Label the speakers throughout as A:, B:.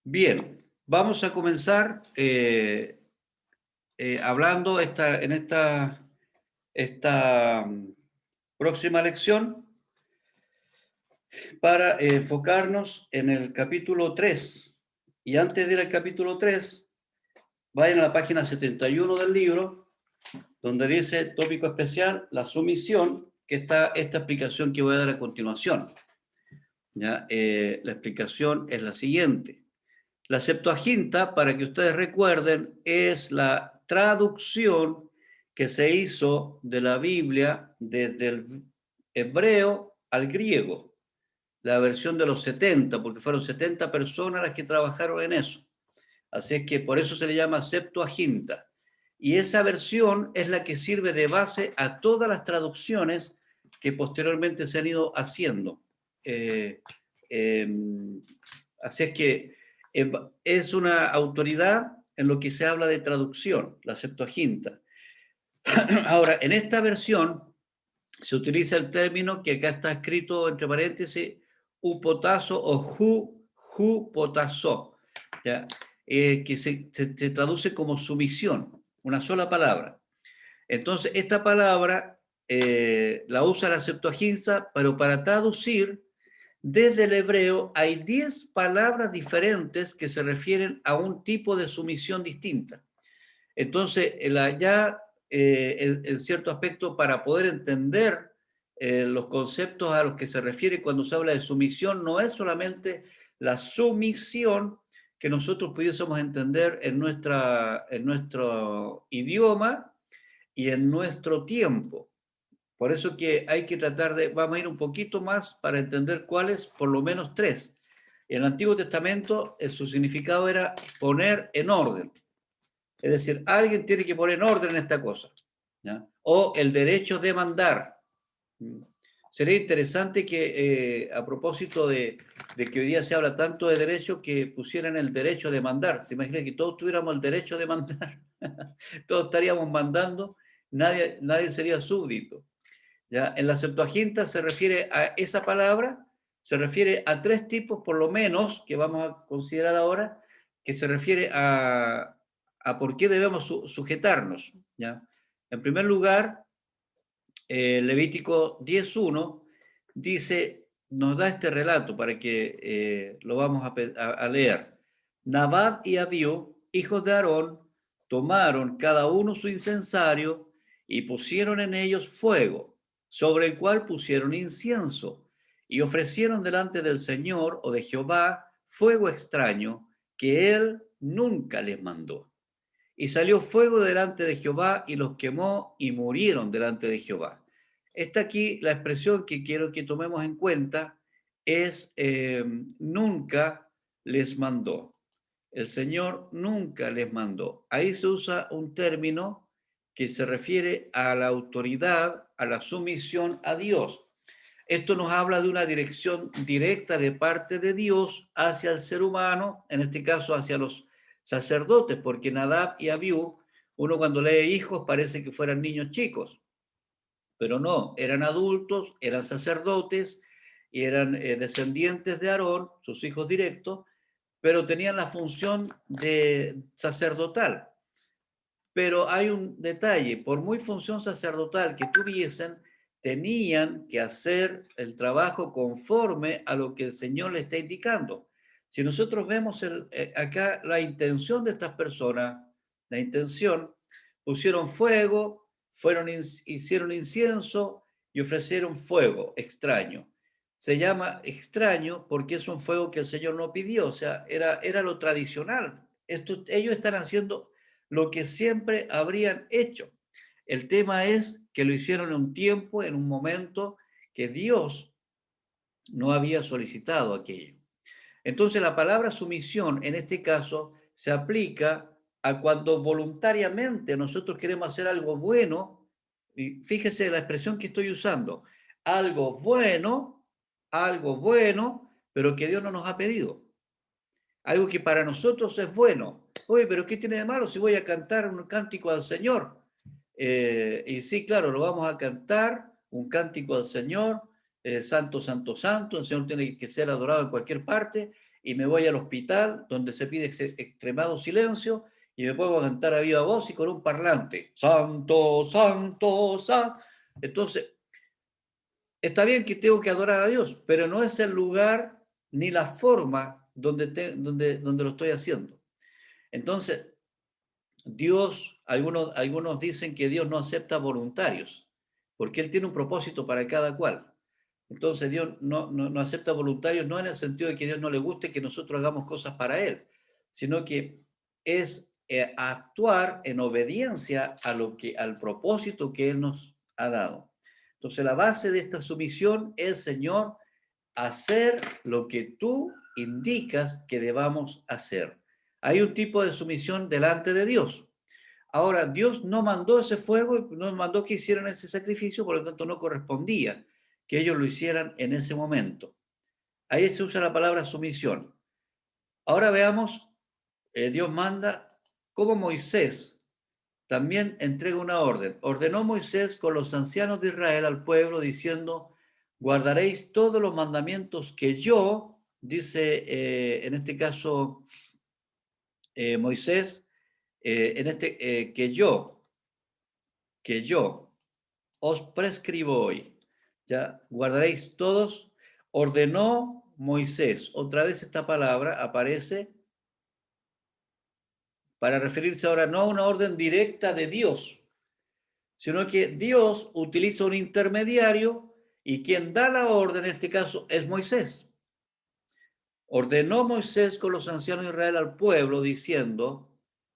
A: Bien, vamos a comenzar hablando esta próxima lección para enfocarnos en el capítulo 3. Y antes de ir al capítulo 3, vayan a la página 71 del libro, donde dice tópico especial, la sumisión, que está esta explicación que voy a dar a continuación. ¿Ya? La explicación es la siguiente. La Septuaginta, para que ustedes recuerden, es la traducción que se hizo de la Biblia desde el hebreo al griego, la versión de los 70, porque fueron 70 personas las que trabajaron en eso. Así es que por eso se le llama Septuaginta. Y esa versión es la que sirve de base a todas las traducciones que posteriormente se han ido haciendo. Eh, eh, Así es que es una autoridad en lo que se habla de traducción, la Septuaginta. Ahora, en esta versión se utiliza el término que acá está escrito entre paréntesis, upotazo o jupotazo, que se traduce como sumisión, una sola palabra. Entonces, esta palabra la usa la Septuaginta, pero para traducir desde el hebreo hay 10 palabras diferentes que se refieren a un tipo de sumisión distinta. Entonces, en cierto aspecto, para poder entender los conceptos a los que se refiere cuando se habla de sumisión, no es solamente la sumisión que nosotros pudiésemos entender en nuestro idioma y en nuestro tiempo. Por eso que hay que vamos a ir un poquito más para entender cuáles, por lo menos tres. En el Antiguo Testamento, su significado era poner en orden. Es decir, alguien tiene que poner en orden en esta cosa, ¿ya? O el derecho de mandar. Sería interesante que, a propósito de que hoy día se habla tanto de derecho, que pusieran el derecho de mandar. Se imagina que todos tuviéramos el derecho de mandar. Todos estaríamos mandando, nadie sería súbdito. ¿Ya? En la Septuaginta se refiere a esa palabra, se refiere a tres tipos por lo menos, que vamos a considerar ahora, que se refiere a por qué debemos sujetarnos. ¿Ya? En primer lugar, Levítico 10.1 dice, nos da este relato para que lo vamos a leer. Nadab y Abiú, hijos de Aarón, tomaron cada uno su incensario y pusieron en ellos fuego, sobre el cual pusieron incienso, y ofrecieron delante del Señor o de Jehová fuego extraño que él nunca les mandó. Y salió fuego delante de Jehová y los quemó y murieron delante de Jehová. Esta aquí, la expresión que quiero que tomemos en cuenta es nunca les mandó. El Señor nunca les mandó. Ahí se usa un término que se refiere a la autoridad, a la sumisión a Dios. Esto nos habla de una dirección directa de parte de Dios hacia el ser humano, en este caso hacia los sacerdotes, porque Nadab y Abiú, uno cuando lee hijos parece que fueran niños chicos, pero no, eran adultos, eran sacerdotes y eran descendientes de Aarón, sus hijos directos, pero tenían la función de sacerdotal. Pero hay un detalle, por muy función sacerdotal que tuviesen, tenían que hacer el trabajo conforme a lo que el Señor le está indicando. Si nosotros vemos acá la intención de estas personas, la intención, pusieron fuego, hicieron incienso y ofrecieron fuego extraño. Se llama extraño porque es un fuego que el Señor no pidió, o sea, era lo tradicional. Ellos están haciendo lo que siempre habrían hecho. El tema es que lo hicieron en un tiempo, en un momento que Dios no había solicitado aquello. Entonces la palabra sumisión en este caso se aplica a cuando voluntariamente nosotros queremos hacer algo bueno, y fíjese la expresión que estoy usando, algo bueno, pero que Dios no nos ha pedido. Algo que para nosotros es bueno. Oye, pero ¿qué tiene de malo si voy a cantar un cántico al Señor? Y sí, claro, lo vamos a cantar, un cántico al Señor, santo, santo, santo, el Señor tiene que ser adorado en cualquier parte, y me voy al hospital donde se pide extremado silencio y me pongo a cantar a viva voz y con un parlante. Santo, santo, santo. Entonces, está bien que tengo que adorar a Dios, pero no es el lugar ni la forma donde lo estoy haciendo. Entonces, Dios, algunos dicen que Dios no acepta voluntarios, porque Él tiene un propósito para cada cual. Entonces Dios no acepta voluntarios, no en el sentido de que a Dios no le guste que nosotros hagamos cosas para Él, sino que es actuar en obediencia al propósito que Él nos ha dado. Entonces la base de esta sumisión es, Señor, hacer lo que tú indicas que debamos hacer. Hay un tipo de sumisión delante de Dios. Ahora, Dios no mandó ese fuego, no mandó que hicieran ese sacrificio, por lo tanto no correspondía que ellos lo hicieran en ese momento. Ahí se usa la palabra sumisión. Ahora veamos, Dios manda cómo Moisés también entrega una orden. Ordenó Moisés con los ancianos de Israel al pueblo diciendo, guardaréis todos los mandamientos que yo, dice en este caso Moisés, que yo os prescribo hoy. Ya guardaréis todos. Ordenó Moisés. Otra vez esta palabra aparece para referirse ahora no a una orden directa de Dios, sino que Dios utiliza un intermediario y quien da la orden en este caso es Moisés. Ordenó Moisés con los ancianos de Israel al pueblo diciendo,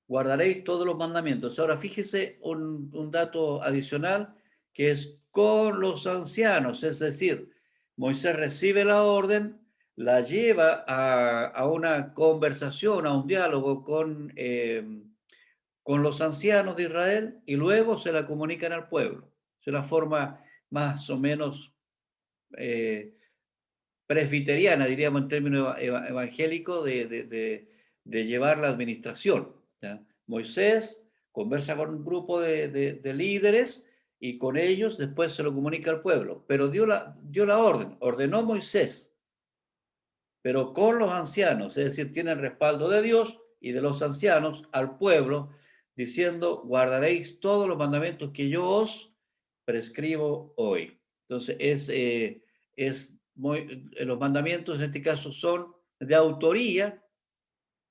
A: guardaréis todos los mandamientos. Ahora fíjese un dato adicional que es con los ancianos, es decir, Moisés recibe la orden, la lleva a una conversación, a un diálogo con los ancianos de Israel y luego se la comunican al pueblo. Es una forma más o menos presbiteriana, diríamos en términos evangélicos, de llevar la administración. ¿Ya? Moisés conversa con un grupo de líderes y con ellos después se lo comunica al pueblo, pero dio la orden, ordenó Moisés, pero con los ancianos, es decir, tiene el respaldo de Dios y de los ancianos al pueblo, diciendo, guardaréis todos los mandamientos que yo os prescribo hoy. Entonces, los mandamientos en este caso son de autoría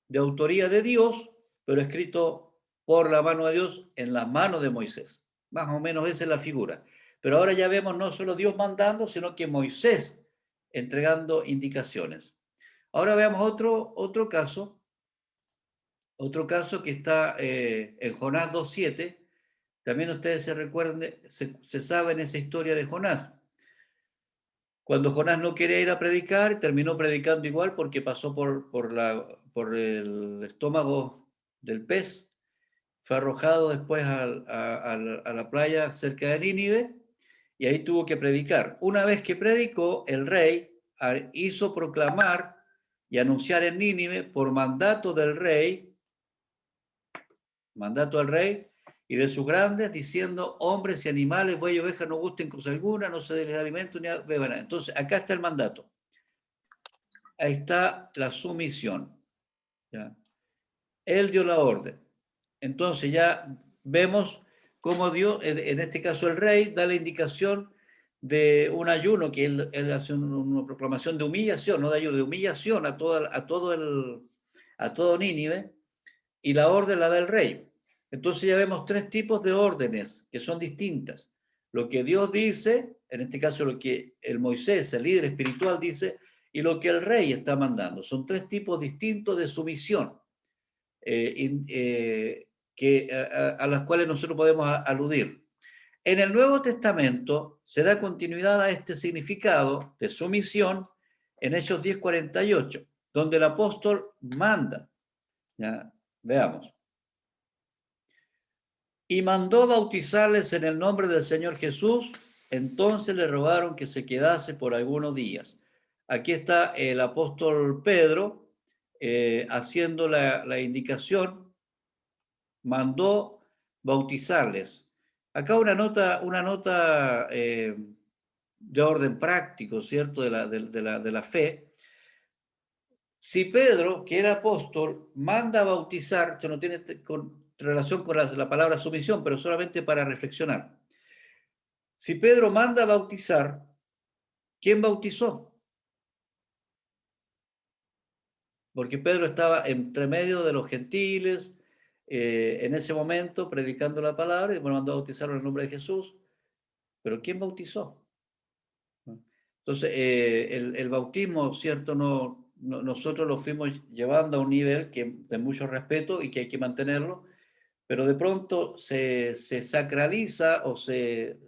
A: de Dios, pero escrito por la mano de Dios en la mano de Moisés. Más o menos esa es la figura. Pero ahora ya vemos no solo Dios mandando, sino que Moisés entregando indicaciones. Ahora veamos otro caso que está en Jonás 2:7. También ustedes se recuerdan, se saben esa historia de Jonás. Cuando Jonás no quería ir a predicar, terminó predicando igual porque pasó por el estómago del pez, fue arrojado después a la playa cerca de Nínive y ahí tuvo que predicar. Una vez que predicó, el rey hizo proclamar y anunciar en Nínive por mandato del rey y de sus grandes, diciendo, hombres y animales, buey y ovejas no gusten cosa alguna, no se den alimento ni beban nada. Entonces, acá está el mandato. Ahí está la sumisión. ¿Ya? Él dio la orden. Entonces ya vemos cómo Dios, en este caso el rey, da la indicación de un ayuno, que él hace una proclamación de humillación, no de ayuno, de humillación a todo Nínive, y la orden la da el rey. Entonces ya vemos tres tipos de órdenes que son distintas. Lo que Dios dice, en este caso lo que el Moisés, el líder espiritual, dice, y lo que el rey está mandando. Son tres tipos distintos de sumisión a las cuales nosotros podemos aludir. En el Nuevo Testamento se da continuidad a este significado de sumisión en Hechos 10:48, donde el apóstol manda. ¿Ya? Veamos. Y mandó bautizarles en el nombre del Señor Jesús, entonces le rogaron que se quedase por algunos días. Aquí está el apóstol Pedro haciendo la indicación, mandó bautizarles. Acá una nota de orden práctico, ¿cierto? De la fe. Si Pedro, que era apóstol, manda a bautizar, esto no tiene relación con la palabra sumisión, pero solamente para reflexionar. Si Pedro manda a bautizar, ¿quién bautizó? Porque Pedro estaba entre medio de los gentiles, en ese momento, predicando la palabra, y mandó a bautizar en el nombre de Jesús. Pero ¿quién bautizó? Entonces, el bautismo, ¿cierto? Nosotros lo fuimos llevando a un nivel de mucho respeto y que hay que mantenerlo, pero de pronto se sacraliza o se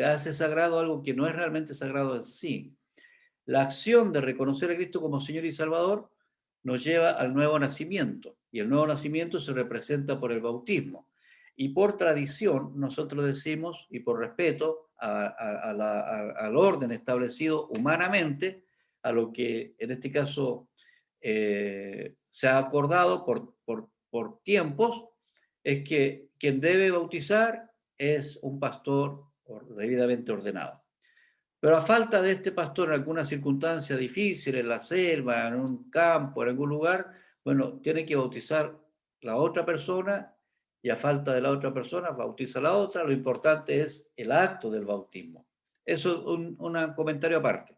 A: hace sagrado algo que no es realmente sagrado en sí. La acción de reconocer a Cristo como Señor y Salvador nos lleva al nuevo nacimiento, y el nuevo nacimiento se representa por el bautismo. Y por tradición, nosotros decimos, y por respeto al orden establecido humanamente, a lo que en este caso se ha acordado por tiempos, es que quien debe bautizar es un pastor debidamente ordenado. Pero a falta de este pastor en alguna circunstancia difícil, en la selva, en un campo, en algún lugar, bueno, tiene que bautizar la otra persona, y a falta de la otra persona, bautiza a la otra. Lo importante es el acto del bautismo. Eso es un comentario aparte.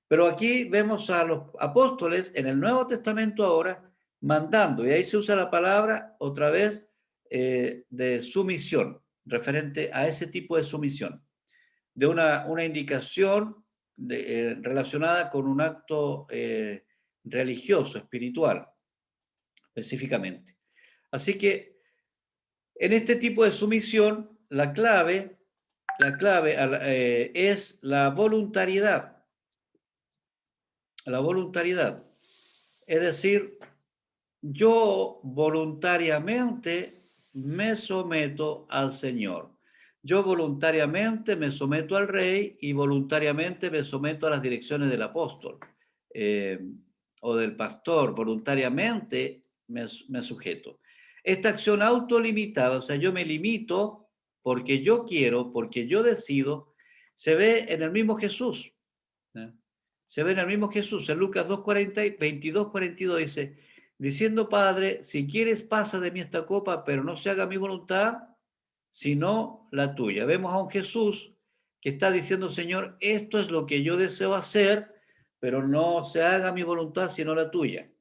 A: Pero aquí vemos a los apóstoles en el Nuevo Testamento ahora mandando, y ahí se usa la palabra otra vez de sumisión, referente a ese tipo de sumisión, de una indicación relacionada con un acto religioso, espiritual, específicamente. Así que en este tipo de sumisión, la clave es la voluntariedad. La voluntariedad. Es decir, yo voluntariamente me someto al Señor. Yo voluntariamente me someto al Rey y voluntariamente me someto a las direcciones del apóstol o del pastor. Voluntariamente me sujeto. Esta acción autolimitada, o sea, yo me limito porque yo quiero, porque yo decido, se ve en el mismo Jesús. ¿Eh? Se ve en el mismo Jesús. En Lucas 2:40, 22:42 dice: diciendo, Padre, si quieres pasa de mí esta copa, pero no se haga mi voluntad, sino la tuya. Vemos a un Jesús que está diciendo, Señor, esto es lo que yo deseo hacer, pero no se haga mi voluntad, sino la tuya.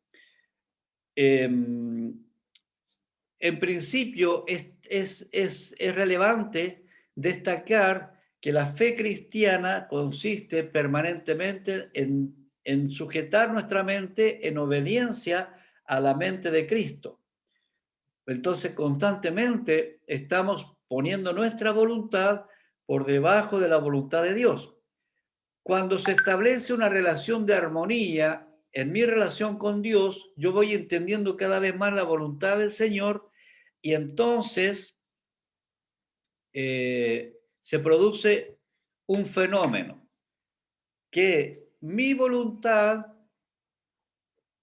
A: En principio, es relevante destacar que la fe cristiana consiste permanentemente en sujetar nuestra mente en obediencia a la mente de Cristo. Entonces, constantemente estamos poniendo nuestra voluntad por debajo de la voluntad de Dios. Cuando se establece una relación de armonía en mi relación con Dios, yo voy entendiendo cada vez más la voluntad del Señor, y entonces se produce un fenómeno, que mi voluntad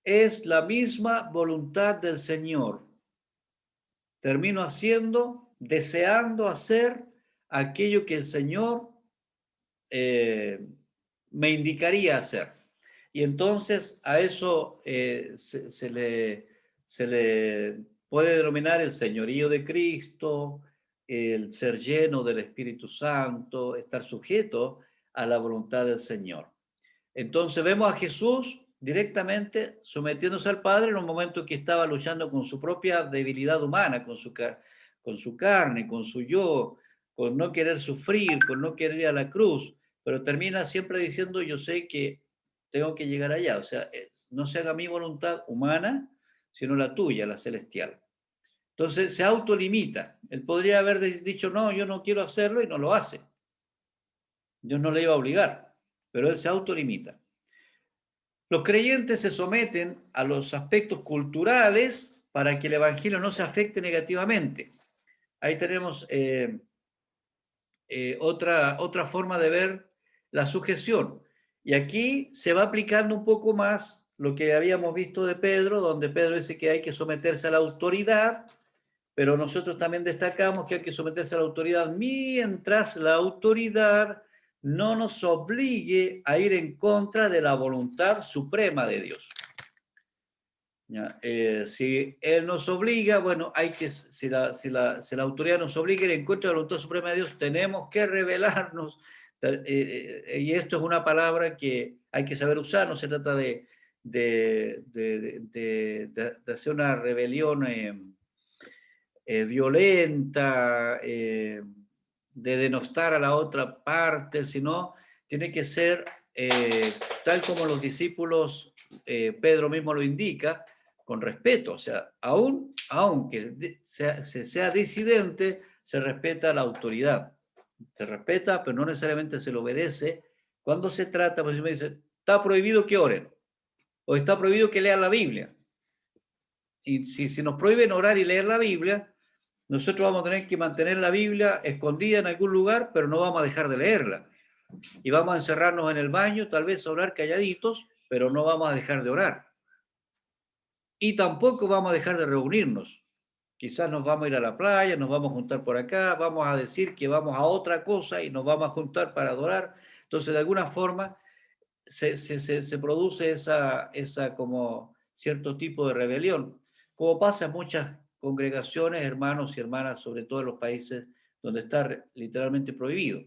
A: es la misma voluntad del Señor. Termino deseando hacer aquello que el Señor me indicaría hacer. Y entonces a eso se le puede denominar el señorío de Cristo, el ser lleno del Espíritu Santo, estar sujeto a la voluntad del Señor. Entonces vemos a Jesús directamente sometiéndose al Padre en un momento que estaba luchando con su propia debilidad humana, con su carne, con su yo, con no querer sufrir, con no querer ir a la cruz, pero termina siempre diciendo, yo sé que tengo que llegar allá. O sea, no se haga mi voluntad humana, sino la tuya, la celestial. Entonces se autolimita. Él podría haber dicho, no, yo no quiero hacerlo, y no lo hace. Dios no le iba a obligar, pero él se autolimita. Los creyentes se someten a los aspectos culturales para que el evangelio no se afecte negativamente. Ahí tenemos otra forma de ver la sujeción. Y aquí se va aplicando un poco más lo que habíamos visto de Pedro, donde Pedro dice que hay que someterse a la autoridad, pero nosotros también destacamos que hay que someterse a la autoridad mientras la autoridad no nos obligue a ir en contra de la voluntad suprema de Dios. ¿ya? Si Él nos obliga, bueno, hay que, si la autoridad nos obliga a ir en contra de la voluntad suprema de Dios, tenemos que rebelarnos. Y esto es una palabra que hay que saber usar, no se trata de hacer una rebelión violenta, de denostar a la otra parte, sino tiene que ser tal como los discípulos, Pedro mismo lo indica, con respeto. O sea, aunque sea disidente, se respeta la autoridad. Se respeta, pero no necesariamente se le obedece. Cuando se trata, pues me dice, está prohibido que oren, o está prohibido que lean la Biblia. Y si nos prohíben orar y leer la Biblia, nosotros vamos a tener que mantener la Biblia escondida en algún lugar, pero no vamos a dejar de leerla. Y vamos a encerrarnos en el baño, tal vez a orar calladitos, pero no vamos a dejar de orar. Y tampoco vamos a dejar de reunirnos. Quizás nos vamos a ir a la playa, nos vamos a juntar por acá, vamos a decir que vamos a otra cosa y nos vamos a juntar para adorar. Entonces, de alguna forma, se produce esa como cierto tipo de rebelión, como pasa en muchas congregaciones, hermanos y hermanas, sobre todo en los países donde está literalmente prohibido.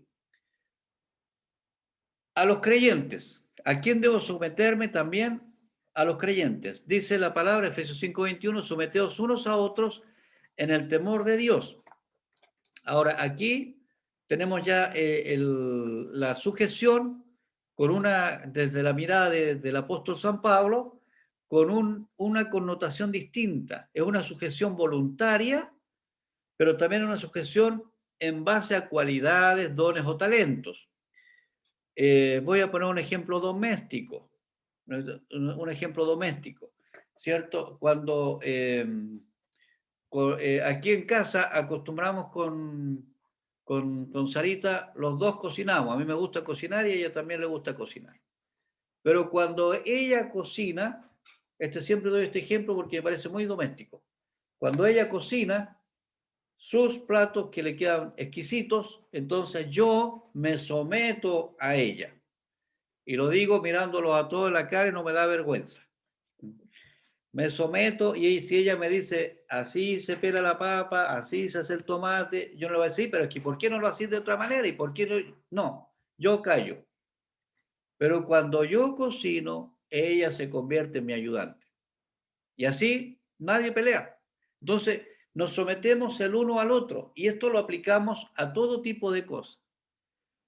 A: A los creyentes, ¿a quién debo someterme también? A los creyentes. Dice la palabra, Efesios 5:21, someteos unos a otros en el temor de Dios. Ahora, aquí tenemos ya la sujeción desde la mirada del apóstol San Pablo, con una connotación distinta. Es una sujeción voluntaria, pero también una sujeción en base a cualidades, dones o talentos. Voy a poner un ejemplo doméstico. Un ejemplo doméstico, ¿cierto? Cuando aquí en casa acostumbramos con Sarita, los dos cocinamos. A mí me gusta cocinar y a ella también le gusta cocinar. Pero cuando ella cocina, siempre doy este ejemplo porque me parece muy doméstico. Cuando ella cocina, sus platos que le quedan exquisitos, entonces yo me someto a ella. Y lo digo mirándolo a todos en la cara y no me da vergüenza. Me someto y si ella me dice, así se pela la papa, así se hace el tomate, yo no le voy a decir, pero es que ¿por qué no lo hacéis de otra manera? ¿Y por qué no? No, yo callo. Pero cuando yo cocino, ella se convierte en mi ayudante. Y así nadie pelea. Entonces, nos sometemos el uno al otro y esto lo aplicamos a todo tipo de cosas.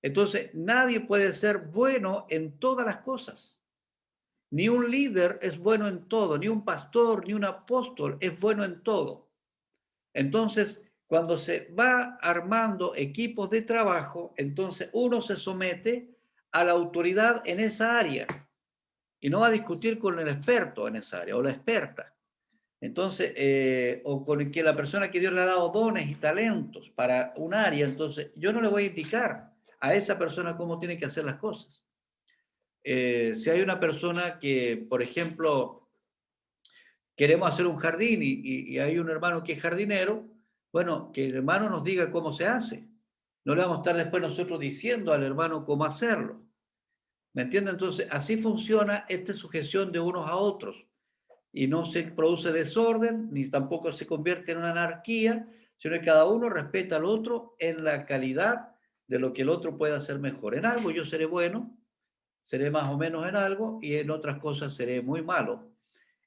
A: Entonces, nadie puede ser bueno en todas las cosas. Ni un líder es bueno en todo, ni un pastor, ni un apóstol es bueno en todo. Entonces, cuando se va armando equipos de trabajo, entonces uno se somete a la autoridad en esa área y no va a discutir con el experto en esa área o la experta. Entonces, o con que la persona que Dios le ha dado dones y talentos para un área, entonces yo no le voy a indicar a esa persona cómo tiene que hacer las cosas. Si hay una persona que, por ejemplo, queremos hacer un jardín y hay un hermano que es jardinero, bueno, que el hermano nos diga cómo se hace. No le vamos a estar después nosotros diciendo al hermano cómo hacerlo. ¿Me entiende? Entonces, así funciona esta sujeción de unos a otros. Y no se produce desorden, ni tampoco se convierte en una anarquía, sino que cada uno respeta al otro en la calidad de lo que el otro pueda hacer mejor. En algo yo seré bueno, seré más o menos en algo, y en otras cosas seré muy malo.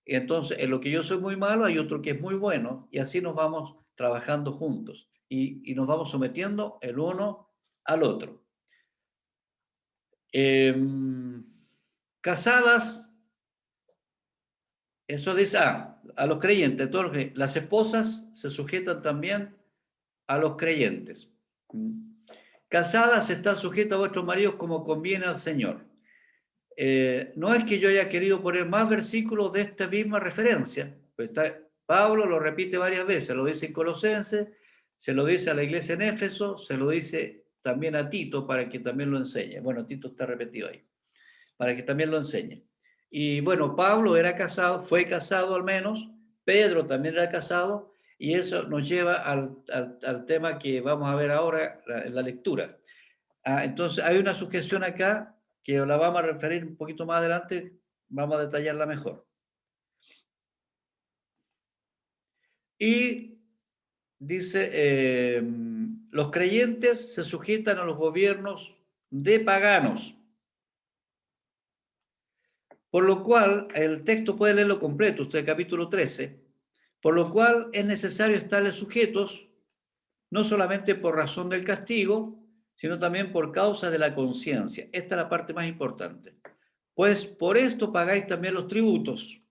A: Entonces, en lo que yo soy muy malo, hay otro que es muy bueno, y así nos vamos trabajando juntos y nos vamos sometiendo el uno al otro. Casadas, eso dice a los creyentes, las esposas se sujetan también a los creyentes. Casadas, están sujetas a vuestros maridos como conviene al Señor. No es que yo haya querido poner más versículos de esta misma referencia, pues Pablo lo repite varias veces, lo dice en Colosenses, se lo dice a la iglesia en Éfeso, se lo dice también a Tito para que también lo enseñe. Bueno, Tito está repetido ahí, para que también lo enseñe. Y bueno, Pablo era casado, fue casado al menos, Pedro también era casado, y eso nos lleva al tema que vamos a ver ahora en la lectura. Entonces, hay una sujeción acá que la vamos a referir un poquito más adelante, vamos a detallarla mejor. Y dice, los creyentes se sujetan a los gobiernos de paganos. Por lo cual, el texto puede leerlo completo, usted capítulo 13, por lo cual es necesario estarles sujetos, no solamente por razón del castigo, sino también por causa de la conciencia. Esta es la parte más importante. Pues por esto pagáis también los tributos,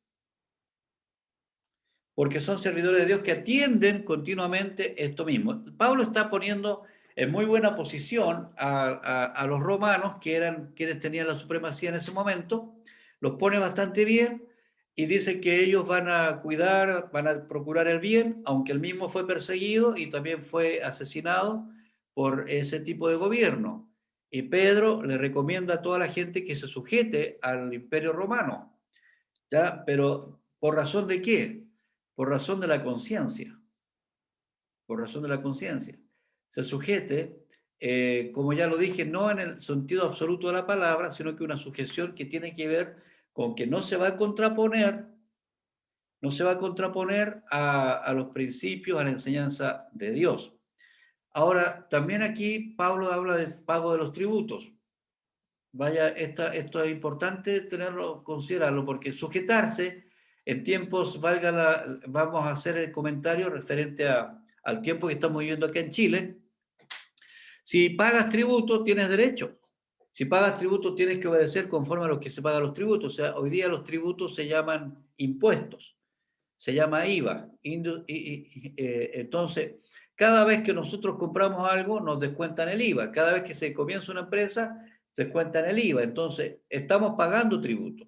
A: porque son servidores de Dios que atienden continuamente esto mismo. Pablo está poniendo en muy buena posición a los romanos, que eran quienes tenían la supremacía en ese momento, los pone bastante bien y dice que ellos van a cuidar, van a procurar el bien, aunque él mismo fue perseguido y también fue asesinado por ese tipo de gobierno. Y Pedro le recomienda a toda la gente que se sujete al imperio romano, ¿ya? Pero ¿por razón de qué? Por razón de la conciencia, por razón de la conciencia. Se sujete, como ya lo dije, no en el sentido absoluto de la palabra, sino que una sujeción que tiene que ver con que no se va a contraponer, no se va a contraponer a los principios, a la enseñanza de Dios. Ahora, también aquí Pablo habla del pago de los tributos. Vaya, esto es importante tenerlo, considerarlo, porque sujetarse en tiempos, vamos a hacer el comentario referente al tiempo que estamos viviendo acá en Chile. Si pagas tributo, tienes derecho. Si pagas tributo, tienes que obedecer conforme a lo que se pagan los tributos. O sea, hoy día los tributos se llaman impuestos, se llama IVA. Entonces, cada vez que nosotros compramos algo, nos descuentan el IVA. Cada vez que se comienza una empresa, se descuentan el IVA. Entonces, estamos pagando tributo.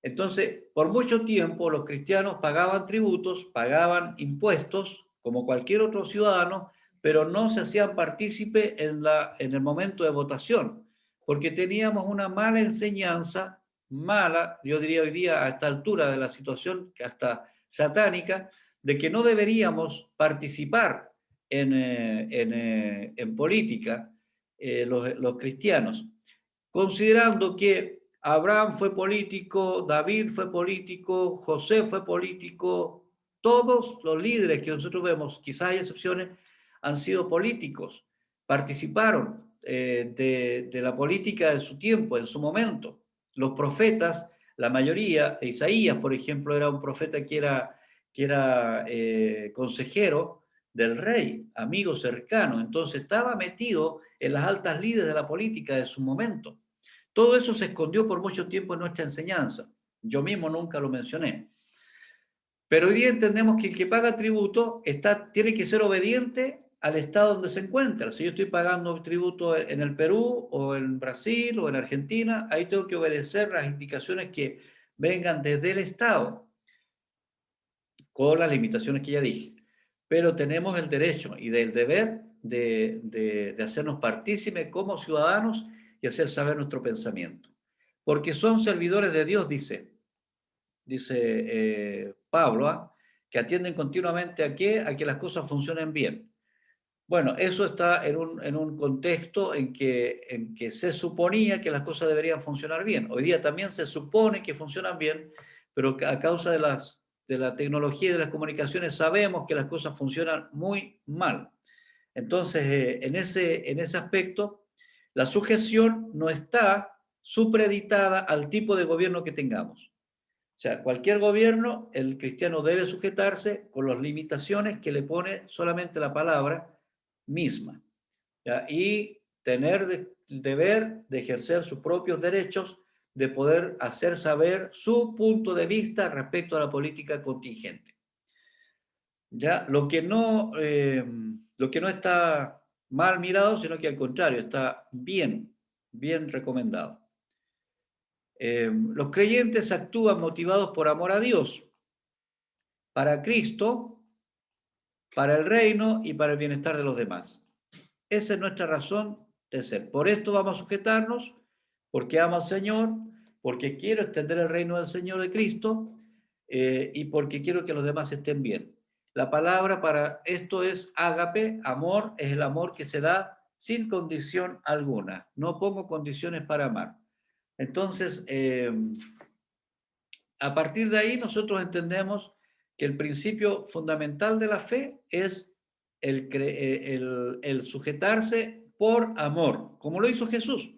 A: Entonces, por mucho tiempo los cristianos pagaban tributos, pagaban impuestos, como cualquier otro ciudadano, pero no se hacían partícipe en el momento de votación, porque teníamos una mala enseñanza, mala, yo diría hoy día a esta altura de la situación, hasta satánica, de que no deberíamos participar en política los cristianos, considerando que Abraham fue político, David fue político, José fue político, todos los líderes que nosotros vemos, quizás hay excepciones, han sido políticos, participaron de la política de su tiempo, en su momento. Los profetas, la mayoría, Isaías, por ejemplo, era un profeta que era consejero del rey, amigo cercano, entonces estaba metido en las altas líderes de la política de su momento. Todo eso se escondió por mucho tiempo en nuestra enseñanza. Yo mismo nunca lo mencioné. Pero hoy día entendemos que el que paga tributo tiene que ser obediente al estado donde se encuentra. Si yo estoy pagando tributo en el Perú o en Brasil o en Argentina, ahí tengo que obedecer las indicaciones que vengan desde el Estado, con las limitaciones que ya dije. Pero tenemos el derecho y el deber de hacernos partícipes como ciudadanos y hacer saber nuestro pensamiento. Porque son servidores de Dios, dice Pablo, ¿ah? Que atienden continuamente ¿a qué? A que las cosas funcionen bien. Bueno, eso está en un contexto en que se suponía que las cosas deberían funcionar bien. Hoy día también se supone que funcionan bien, pero a causa de la tecnología y de las comunicaciones sabemos que las cosas funcionan muy mal. Entonces, en ese aspecto, la sujeción no está supeditada al tipo de gobierno que tengamos. O sea, cualquier gobierno, el cristiano debe sujetarse con las limitaciones que le pone solamente la palabra misma, ¿ya? Y tener el deber de ejercer sus propios derechos, de poder hacer saber su punto de vista respecto a la política contingente. ¿Ya? Lo que no está mal mirado, sino que al contrario, está bien, bien recomendado. Los creyentes actúan motivados por amor a Dios, para Cristo, para el reino y para el bienestar de los demás. Esa es nuestra razón de ser. Por esto vamos a sujetarnos, porque amo al Señor, porque quiero extender el reino del Señor de Cristo y porque quiero que los demás estén bien. La palabra para esto es ágape, amor, es el amor que se da sin condición alguna. No pongo condiciones para amar. Entonces, a partir de ahí nosotros entendemos que el principio fundamental de la fe es el sujetarse por amor, como lo hizo Jesús.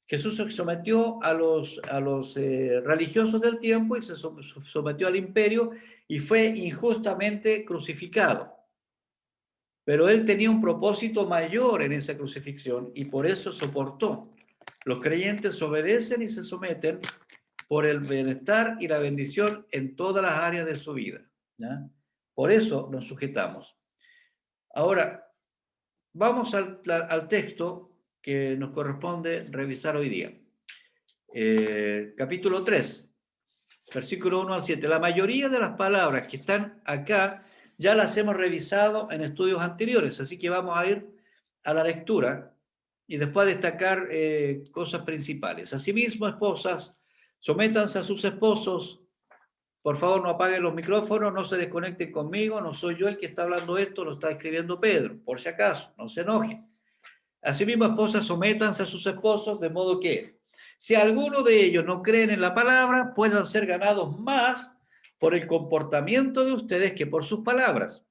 A: Jesús se sometió a los religiosos del tiempo y se sometió al imperio y fue injustamente crucificado. Pero él tenía un propósito mayor en esa crucifixión y por eso soportó. Los creyentes obedecen y se someten por el bienestar y la bendición en todas las áreas de su vida, ¿ya? Por eso nos sujetamos. Ahora, vamos al texto que nos corresponde revisar hoy día. Capítulo 3, versículo 1 al 7. La mayoría de las palabras que están acá ya las hemos revisado en estudios anteriores, así que vamos a ir a la lectura y después destacar cosas principales. Asimismo, esposas, sométanse a sus esposos. Por favor, no apaguen los micrófonos, no se desconecten conmigo, no soy yo el que está hablando esto, lo está escribiendo Pedro, por si acaso, no se enojen. Asimismo, esposas, sométanse a sus esposos, de modo que, si alguno de ellos no creen en la palabra, puedan ser ganados más por el comportamiento de ustedes que por sus palabras.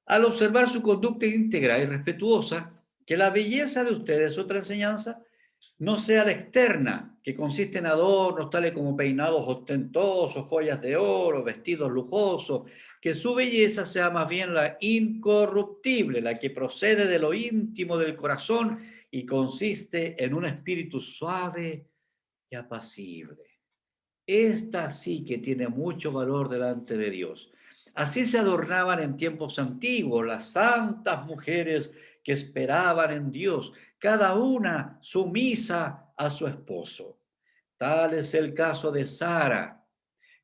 A: Al observar su conducta íntegra y respetuosa, que la belleza de ustedes, otra enseñanza, no sea la externa, que consiste en adornos tales como peinados ostentosos, joyas de oro, vestidos lujosos, que su belleza sea más bien la incorruptible, la que procede de lo íntimo del corazón y consiste en un espíritu suave y apacible. Esta sí que tiene mucho valor delante de Dios. Así se adornaban en tiempos antiguos las santas mujeres que esperaban en Dios, cada una sumisa a su esposo. Tal es el caso de Sara,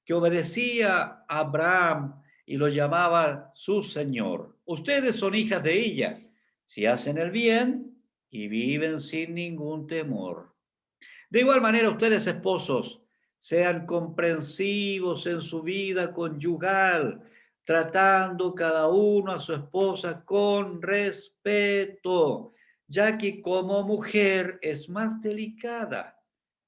A: que obedecía a Abraham y lo llamaba su Señor. Ustedes son hijas de ella, si hacen el bien y viven sin ningún temor. De igual manera, ustedes, esposos, sean comprensivos en su vida conyugal, tratando cada uno a su esposa con respeto, ya que como mujer es más delicada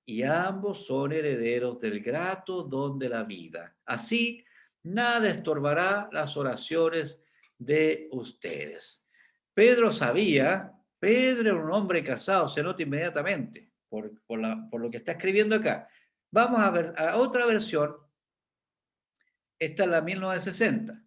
A: y ambos son herederos del grato don de la vida. Así, nada estorbará las oraciones de ustedes. Pedro sabía, Pedro era un hombre casado, se nota inmediatamente por lo que está escribiendo acá. Vamos a ver a otra versión, esta es la 1960.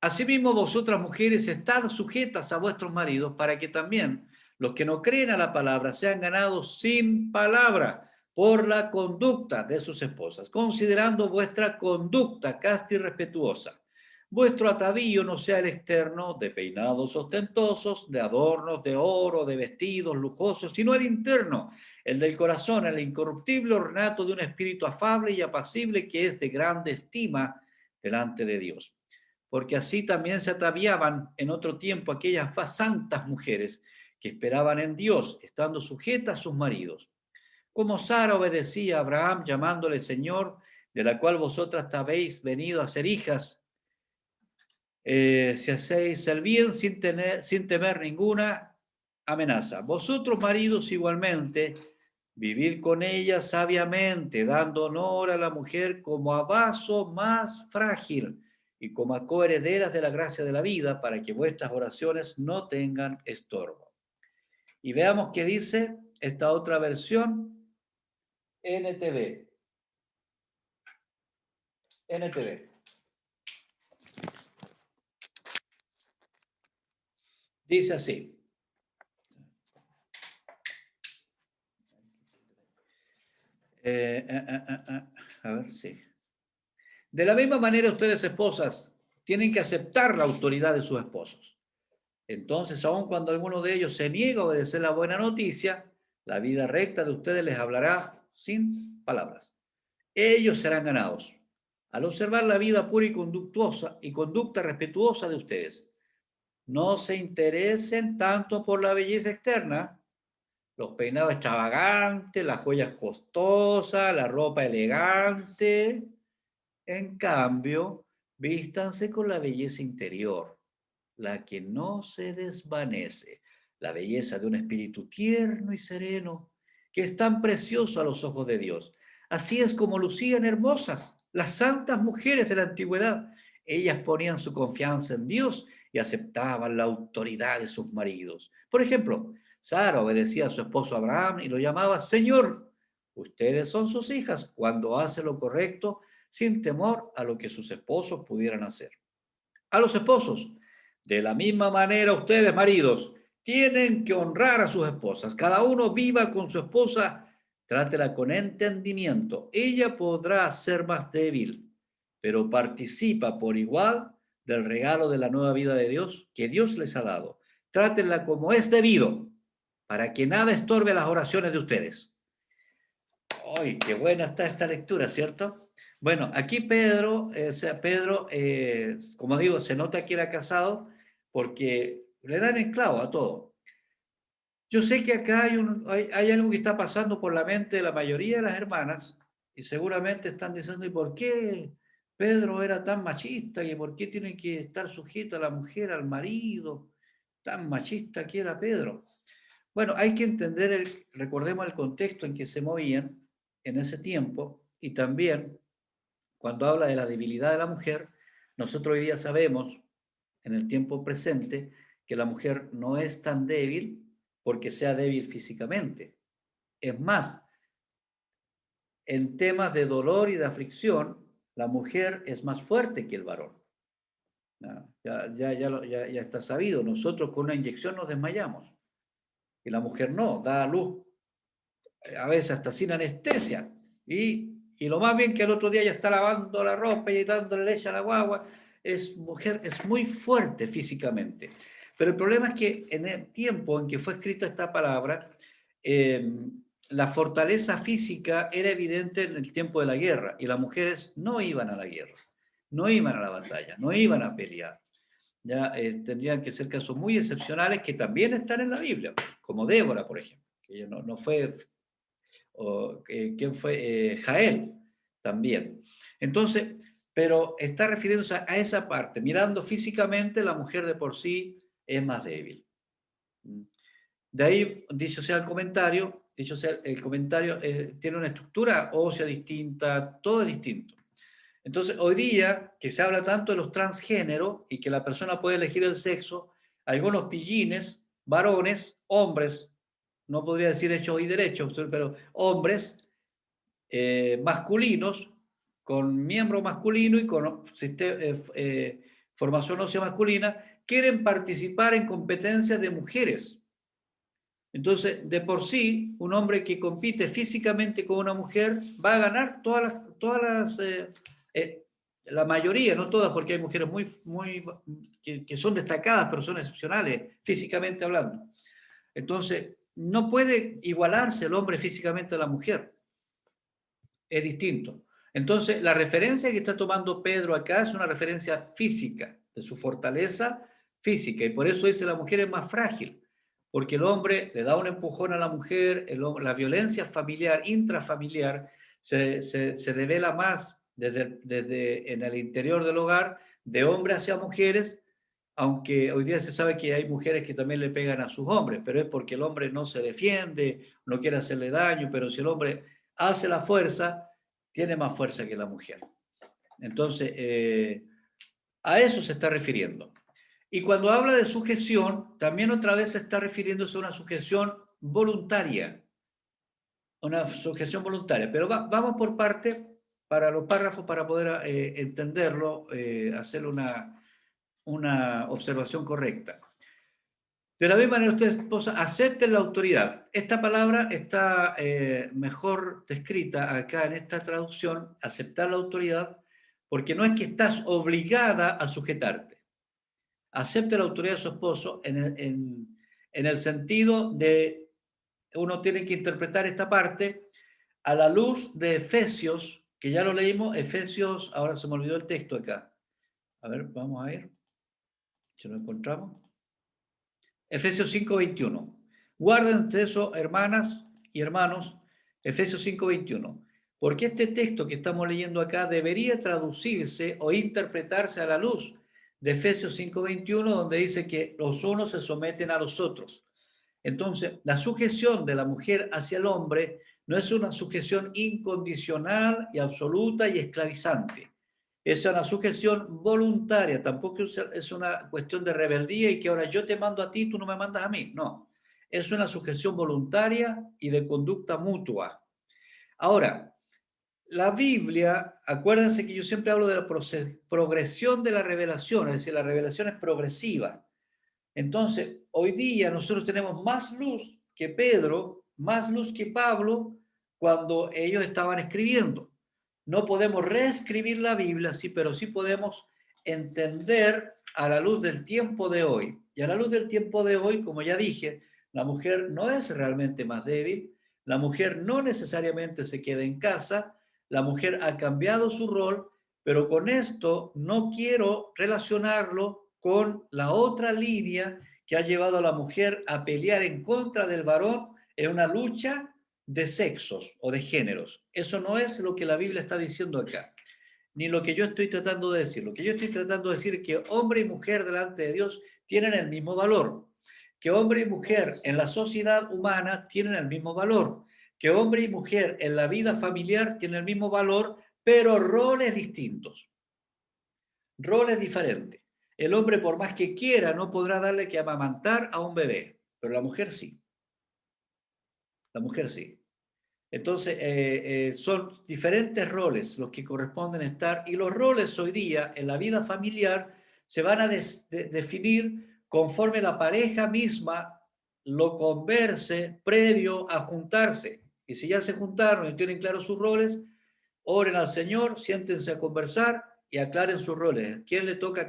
A: Asimismo, vosotras mujeres, estad sujetas a vuestros maridos para que también los que no creen a la palabra sean ganados sin palabra por la conducta de sus esposas, considerando vuestra conducta casta y respetuosa. Vuestro atavío no sea el externo de peinados ostentosos, de adornos de oro, de vestidos lujosos, sino el interno, el del corazón, el incorruptible ornato de un espíritu afable y apacible que es de grande estima delante de Dios. Porque así también se ataviaban en otro tiempo aquellas santas mujeres que esperaban en Dios, estando sujetas a sus maridos. Como Sara obedecía a Abraham llamándole Señor, de la cual vosotras habéis venido a ser hijas, si hacéis el bien sin temer ninguna amenaza. Vosotros, maridos, igualmente, vivid con ella sabiamente, dando honor a la mujer como a vaso más frágil y como a coherederas de la gracia de la vida, para que vuestras oraciones no tengan estorbo. Y veamos qué dice esta otra versión, NTV. NTV. Dice así. A ver, sí. De la misma manera, ustedes, esposas, tienen que aceptar la autoridad de sus esposos. Entonces, aun cuando alguno de ellos se niega a obedecer la buena noticia, la vida recta de ustedes les hablará sin palabras. Ellos serán ganados al observar la vida pura y conductuosa y conducta respetuosa de ustedes. No se interesen tanto por la belleza externa, los peinados extravagantes, las joyas costosas, la ropa elegante. En cambio, vístanse con la belleza interior, la que no se desvanece, la belleza de un espíritu tierno y sereno, que es tan precioso a los ojos de Dios. Así es como lucían hermosas las santas mujeres de la antigüedad. Ellas ponían su confianza en Dios y aceptaban la autoridad de sus maridos. Por ejemplo, Sara obedecía a su esposo Abraham y lo llamaba Señor. Ustedes son sus hijas cuando hace lo correcto sin temor a lo que sus esposos pudieran hacer. A los esposos, de la misma manera ustedes, maridos, tienen que honrar a sus esposas. Cada uno viva con su esposa, trátela con entendimiento. Ella podrá ser más débil, pero participa por igual del regalo de la nueva vida de Dios que Dios les ha dado. Trátenla como es debido, para que nada estorbe las oraciones de ustedes. ¡Ay, qué buena está esta lectura!, ¿cierto? Bueno, aquí Pedro, como digo, se nota que era casado porque le dan el clavo a todo. Yo sé que acá hay algo que está pasando por la mente de la mayoría de las hermanas y seguramente están diciendo, ¿y por qué Pedro era tan machista? ¿Y por qué tiene que estar sujeto a la mujer, al marido? Tan machista que era Pedro. Bueno, hay que entender, recordemos el contexto en que se movían en ese tiempo y también cuando habla de la debilidad de la mujer, nosotros hoy día sabemos, en el tiempo presente, que la mujer no es tan débil porque sea débil físicamente. Es más, en temas de dolor y de aflicción, la mujer es más fuerte que el varón. Ya está sabido. Nosotros con una inyección nos desmayamos y la mujer no, da a luz a veces hasta sin anestesia. Y lo más bien que al otro día ya está lavando la ropa y dándole leche a la guagua. Mujer, es muy fuerte físicamente. Pero el problema es que en el tiempo en que fue escrita esta palabra, eh, la fortaleza física era evidente en el tiempo de la guerra y las mujeres no iban a la guerra, no iban a la batalla, no iban a pelear. Ya tendrían que ser casos muy excepcionales que también están en la Biblia, como Débora, por ejemplo, que ella no fue ¿quién fue? Jael también. Entonces, pero está refiriéndose a esa parte. Mirando físicamente, la mujer de por sí es más débil. De ahí, dicho sea el comentario tiene una estructura ósea distinta, todo es distinto. Entonces, hoy día, que se habla tanto de los transgéneros y que la persona puede elegir el sexo, algunos pillines, varones, hombres, no podría decir hechos y derechos, pero hombres masculinos, con miembro masculino y con formación ósea masculina, quieren participar en competencias de mujeres. Entonces, de por sí, un hombre que compite físicamente con una mujer va a ganar la mayoría, no todas, porque hay mujeres que son destacadas, pero son excepcionales, físicamente hablando. Entonces, no puede igualarse el hombre físicamente a la mujer. Es distinto. Entonces, la referencia que está tomando Pedro acá es una referencia física, de su fortaleza física, y por eso dice la mujer es más frágil, porque el hombre le da un empujón a la mujer, la violencia familiar, intrafamiliar, se revela más desde en el interior del hogar, de hombre hacia mujeres, aunque hoy día se sabe que hay mujeres que también le pegan a sus hombres, pero es porque el hombre no se defiende, no quiere hacerle daño, pero si el hombre hace la fuerza, tiene más fuerza que la mujer. Entonces, a eso se está refiriendo. Y cuando habla de sujeción, también otra vez se está refiriéndose a una sujeción voluntaria. Una sujeción voluntaria. Pero vamos por parte para los párrafos para poder entenderlo, hacer una observación correcta. De la misma manera, ustedes, esposa, acepten la autoridad. Esta palabra está mejor descrita acá en esta traducción, aceptar la autoridad, porque no es que estás obligada a sujetarte. Acepte la autoridad de su esposo en el sentido de, uno tiene que interpretar esta parte a la luz de Efesios, que ya lo leímos, Efesios, ahora se me olvidó el texto acá. A ver, vamos a ir, si lo encontramos. Efesios 5:21. Guarden eso, hermanas y hermanos, Efesios 5:21. Porque este texto que estamos leyendo acá debería traducirse o interpretarse a la luz de Efesios 5:21, donde dice que los unos se someten a los otros. Entonces, la sujeción de la mujer hacia el hombre No es una sujeción incondicional y absoluta y esclavizante. Es una sujeción voluntaria, tampoco es una cuestión de rebeldía y que ahora yo te mando a ti, tú no me mandas a mí. No, es una sujeción voluntaria y de conducta mutua. Ahora, la Biblia, acuérdense que yo siempre hablo de la progresión de la revelación, es decir, la revelación es progresiva. Entonces, hoy día nosotros tenemos más luz que Pedro, más luz que Pablo, cuando ellos estaban escribiendo. No podemos reescribir la Biblia, sí, pero sí podemos entender a la luz del tiempo de hoy. Y a la luz del tiempo de hoy, como ya dije, la mujer no es realmente más débil, la mujer no necesariamente se queda en casa, la mujer ha cambiado su rol, pero con esto no quiero relacionarlo con la otra línea que ha llevado a la mujer a pelear en contra del varón en una lucha de sexos o de géneros. Eso no es lo que la Biblia está diciendo acá, ni lo que yo estoy tratando de decir. Lo que yo estoy tratando de decir es que hombre y mujer delante de Dios tienen el mismo valor, que hombre y mujer en la sociedad humana tienen el mismo valor, que hombre y mujer en la vida familiar tienen el mismo valor, pero roles distintos, roles diferentes. El hombre, por más que quiera, no podrá darle que amamantar a un bebé, pero la mujer sí. La mujer sí. Entonces, son diferentes roles los que corresponden estar, y los roles hoy día en la vida familiar se van a definir conforme la pareja misma lo converse previo a juntarse. Y si ya se juntaron y tienen claros sus roles, oren al Señor, siéntense a conversar y aclaren sus roles. ¿Quién le toca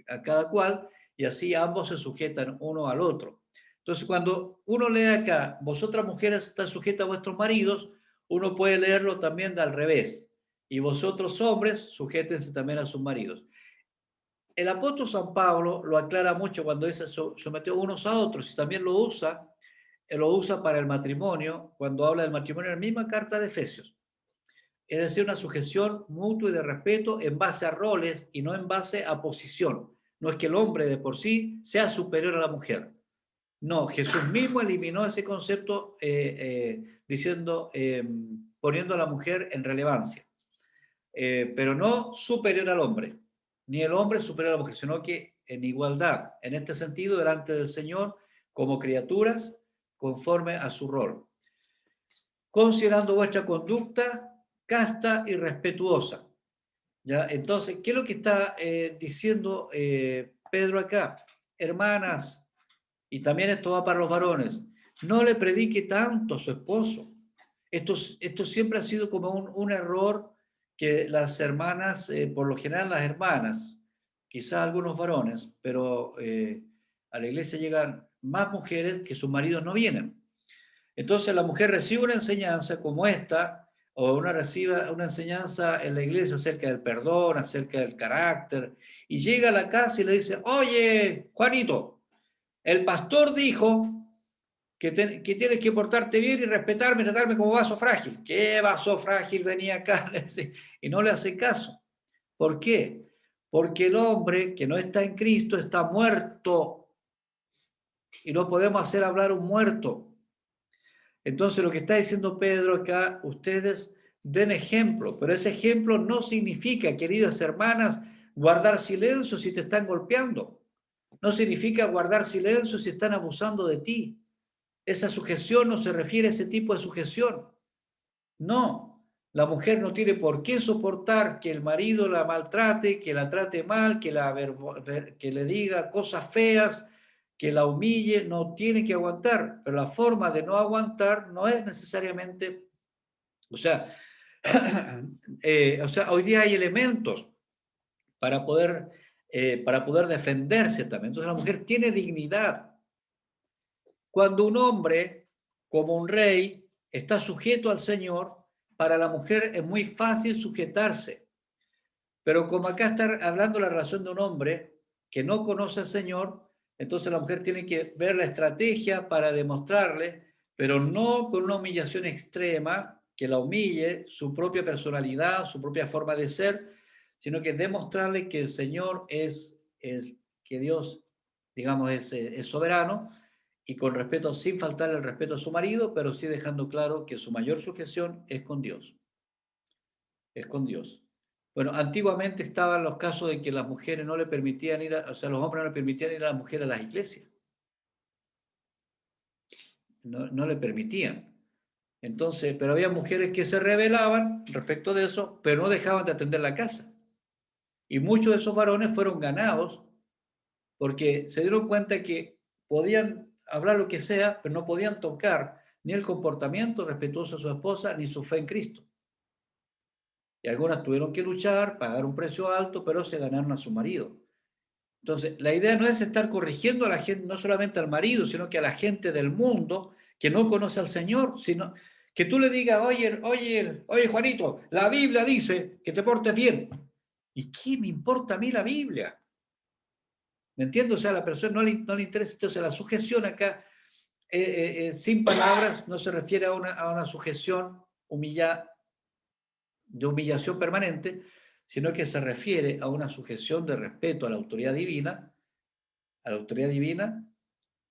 A: a cada cual? Y así ambos se sujetan uno al otro. Entonces, cuando uno lee acá, vosotras mujeres están sujetas a vuestros maridos, uno puede leerlo también de al revés. Y vosotros hombres, sujétense también a sus maridos. El apóstol San Pablo lo aclara mucho cuando dice sometió unos a otros, y también lo usa para el matrimonio, cuando habla del matrimonio en la misma carta de Efesios. Es decir, una sujeción mutua y de respeto en base a roles y no en base a posición. No es que el hombre de por sí sea superior a la mujer. No, Jesús mismo eliminó ese concepto diciendo, poniendo a la mujer en relevancia, pero no superior al hombre, ni el hombre superior a la mujer, sino que en igualdad, en este sentido, delante del Señor, como criaturas, conforme a su rol. Considerando vuestra conducta casta y respetuosa. ¿Ya? Entonces, ¿qué es lo que está diciendo Pedro acá? Hermanas, y también esto va para los varones, no le predique tanto a su esposo. Esto siempre ha sido como un error que las hermanas, por lo general las hermanas, quizás algunos varones, pero a la iglesia llegan más mujeres que sus maridos no vienen. Entonces la mujer recibe una enseñanza como esta, o recibe una enseñanza en la iglesia acerca del perdón, acerca del carácter, y llega a la casa y le dice, oye, Juanito, el pastor dijo que tienes que portarte bien y respetarme, tratarme como vaso frágil. ¿Qué vaso frágil venía acá? Y no le hace caso. ¿Por qué? Porque el hombre que no está en Cristo está muerto y no podemos hacer hablar un muerto. Entonces lo que está diciendo Pedro acá, ustedes den ejemplo, pero ese ejemplo no significa, queridas hermanas, guardar silencio si te están golpeando. No significa guardar silencio si están abusando de ti. Esa sujeción no se refiere a ese tipo de sujeción. No, la mujer no tiene por qué soportar que el marido la maltrate, que la trate mal, que le diga cosas feas, que la humille, no tiene que aguantar. Pero la forma de no aguantar no es necesariamente, o sea, hoy día hay elementos para poder defenderse también. Entonces la mujer tiene dignidad. Cuando un hombre, como un rey, está sujeto al Señor, para la mujer es muy fácil sujetarse. Pero como acá está hablando la relación de un hombre que no conoce al Señor, entonces la mujer tiene que ver la estrategia para demostrarle, pero no con una humillación extrema que la humille su propia personalidad, su propia forma de ser, sino que demostrarle que el Señor que Dios, digamos, es soberano, y con respeto, sin faltarle el respeto a su marido, pero sí dejando claro que su mayor sujeción es con Dios, es con Dios. Bueno, antiguamente estaban los casos de que las mujeres no le permitían ir, o sea, los hombres no le permitían ir a las mujeres a las iglesias, no le permitían. Entonces, pero había mujeres que se rebelaban respecto de eso, pero no dejaban de atender la casa. Y muchos de esos varones fueron ganados porque se dieron cuenta que podían hablar lo que sea, pero no podían tocar ni el comportamiento respetuoso de su esposa, ni su fe en Cristo. Y algunas tuvieron que luchar, pagar un precio alto, pero se ganaron a su marido. Entonces, la idea no es estar corrigiendo a la gente, no solamente al marido, sino que a la gente del mundo que no conoce al Señor, sino que tú le digas, oye, Juanito, la Biblia dice que te portes bien. ¿Y qué me importa a mí la Biblia? ¿Me entiendes? O sea, a la persona no le interesa. Entonces, la sujeción acá, sin palabras, no se refiere a una sujeción de humillación permanente, sino que se refiere a una sujeción de respeto a la autoridad divina,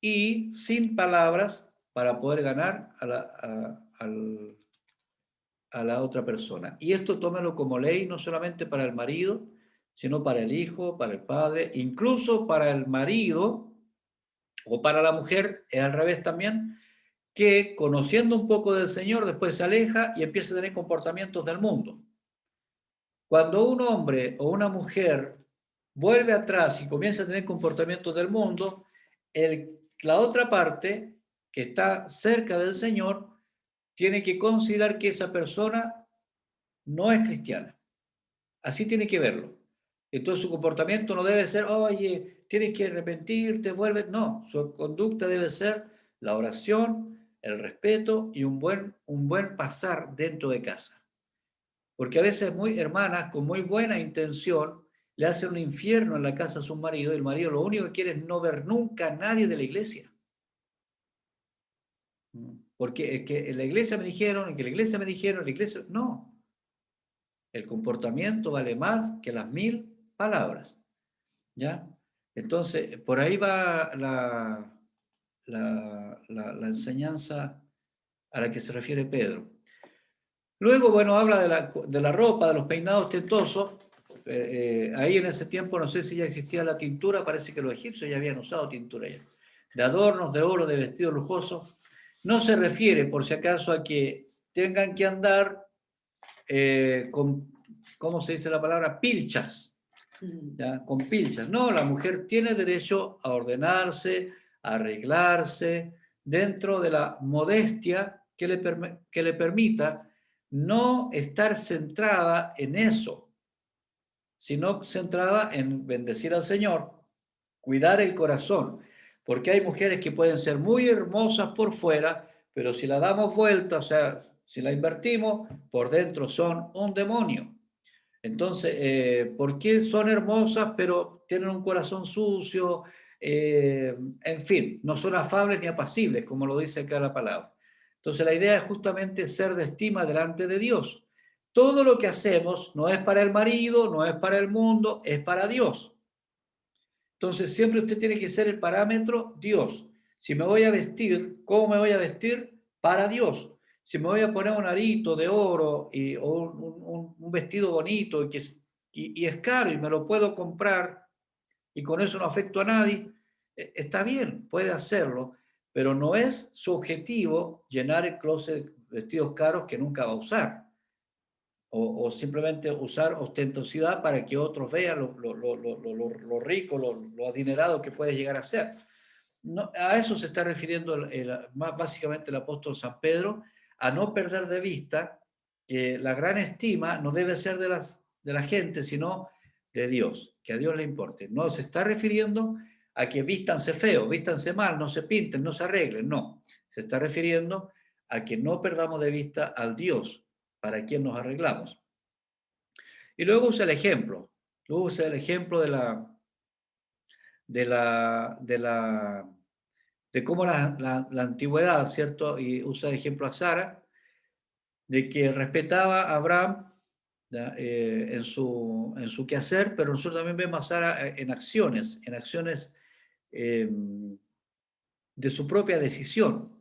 A: y sin palabras para poder ganar a la otra persona. Y esto tómelo como ley, no solamente para el marido, sino para el hijo, para el padre, incluso para el marido o para la mujer, es al revés también, que conociendo un poco del Señor después se aleja y empieza a tener comportamientos del mundo. Cuando un hombre o una mujer vuelve atrás y comienza a tener comportamientos del mundo, la otra parte que está cerca del Señor tiene que considerar que esa persona no es cristiana. Así tiene que verlo. Entonces su comportamiento no debe ser, oye, tienes que arrepentirte, vuelve. No, su conducta debe ser la oración, el respeto y un buen pasar dentro de casa. Porque a veces muy hermanas con muy buena intención le hacen un infierno en la casa a su marido y el marido lo único que quiere es no ver nunca a nadie de la iglesia. Porque es que en la iglesia me dijeron, en que la iglesia me dijeron, la iglesia... No, el comportamiento vale más que las 1000 palabras, ¿ya? Entonces, por ahí va la enseñanza a la que se refiere Pedro. Luego, bueno, habla de la ropa, de los peinados ostentosos. Ahí en ese tiempo no sé si ya existía la tintura, parece que los egipcios ya habían usado tintura ya. De adornos, de oro, de vestidos lujosos. No se refiere, por si acaso, a que tengan que andar con, ¿cómo se dice la palabra? Pilchas, ¿ya? Con pilchas. No, la mujer tiene derecho a ordenarse, a arreglarse, dentro de la modestia que le permita no estar centrada en eso, sino centrada en bendecir al Señor, cuidar el corazón, porque hay mujeres que pueden ser muy hermosas por fuera, pero si la damos vuelta, o sea, si la invertimos, por dentro son un demonio. Entonces, ¿por qué son hermosas pero tienen un corazón sucio? En fin, no son afables ni apacibles, como lo dice acá la palabra. Entonces, la idea es justamente ser de estima delante de Dios. Todo lo que hacemos no es para el marido, no es para el mundo, es para Dios. Entonces, siempre usted tiene que ser el parámetro Dios. Si me voy a vestir, ¿cómo me voy a vestir? Para Dios. Si me voy a poner un arito de oro o un vestido bonito y es caro y me lo puedo comprar y con eso no afecto a nadie, está bien, puede hacerlo, pero no es su objetivo llenar el closet de vestidos caros que nunca va a usar o simplemente usar ostentosidad para que otros vean lo rico, lo adinerado que puede llegar a ser. No, a eso se está refiriendo básicamente el apóstol San Pedro, a no perder de vista que la gran estima no debe ser de la gente, sino de Dios, que a Dios le importe. No se está refiriendo a que vístanse feo, vístanse mal, no se pinten, no se arreglen, no. Se está refiriendo a que no perdamos de vista al Dios para quien nos arreglamos. Y luego usa el ejemplo, de cómo la antigüedad, ¿cierto? Y usa el ejemplo a Sara, de que respetaba a Abraham, ¿ya? En su quehacer, pero nosotros también vemos a Sara en acciones, eh, de su propia decisión.